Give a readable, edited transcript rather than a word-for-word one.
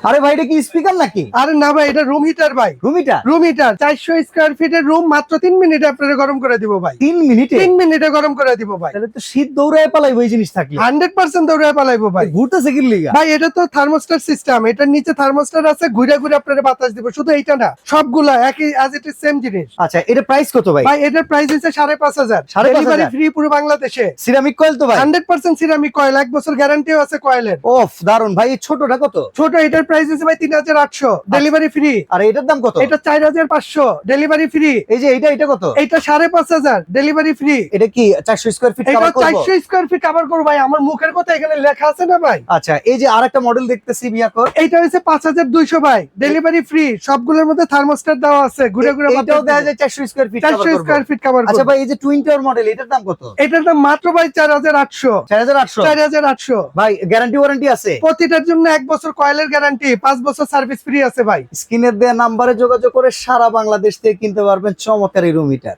আরে ভাই এটা কি স্পিকার নাকি? আরে না ভাই, এটা রুম হিটার ভাই। Room heater? Room heater 400 square ফিটের রুম, মাত্র 3 মিনিটে আপনারা গরম করে দিব ভাই। 3 মিনিটে? 3 মিনিটে গরম করে দিব ভাই। তাহলে তো শীত দৌড়ায় পালাইবো এই জিনিস থাকলে। 100% দৌড়ায় পালাইবো ভাই। ঘুরতেছে কি লিগা? ভাই এটা তো থার্মোস্ট্যাট সিস্টেম, এটার নিচে থার্মোস্ট্যাট আছে, ঘুরে ঘুরে আপনারা বাতাস দিব। শুধু এইটা না, সবগুলা একই অ্যাজ ইট ইজ সেম জিনিস। আচ্ছা এটা প্রাইস কত ভাই? ভাই এটার প্রাইস হচ্ছে 5,500। 5,500 ডেলিভারি ফ্রি পুরো বাংলাদেশে। সিরামিক কয়েল তো ভাই? 100% সিরামিক কয়েল, 1 বছর গ্যারান্টিও আছে কয়েলের। ওফ দারুন ভাই। এই ছোটটা কত? ছোট এটার প্রাইস হচ্ছে ভাই 3,800, ডেলিভারি ফ্রি। আর এটার দাম কত? এটা 4,500, ডেলিভারি ফ্রি। এই যে এটা কত? এটা 5,500, ডেলিভারি ফ্রি। এটা কি 400 স্কয়ার ফিট এটা কভার করব? 400 স্কয়ার ফিট কভার করব ভাই। আমার মুখের কথা এখানে লেখা আছে না ভাই। আচ্ছা এই যে আরেকটা মডেল দেখতেছি বিয়াকর, এইটা হচ্ছে 5,200 ভাই, ডেলিভারি ফ্রি। সবগুলোর মধ্যে থার্মোস্ট্যাট দেওয়া আছে, ঘুরে ঘুরে এটাও দেখা যায় 400 স্কয়ার ফিট কভার 400 করব। স্কয়ার ফিট কভার আচ্ছা করব। ভাই এই যে টুইন টাওয়ার মডেল এটার দাম কত? এটার দাম মাত্র ভাই 4,800। 4800? 4,800 ভাই গ্যারান্টি ওয়ারেন্টি আছে? প্রতিটার জন্য 1 বছর কয়েলের গ্যারান্টি, 5 বছর সার্ভিস ফ্রি আছে ভাই। স্ক্রিনের দেয়া নাম্বারে যোগাযোগ করে সারা বাংলাদেশ থেকে কিনতে পারবেন চমৎকার এই রুম হিটার।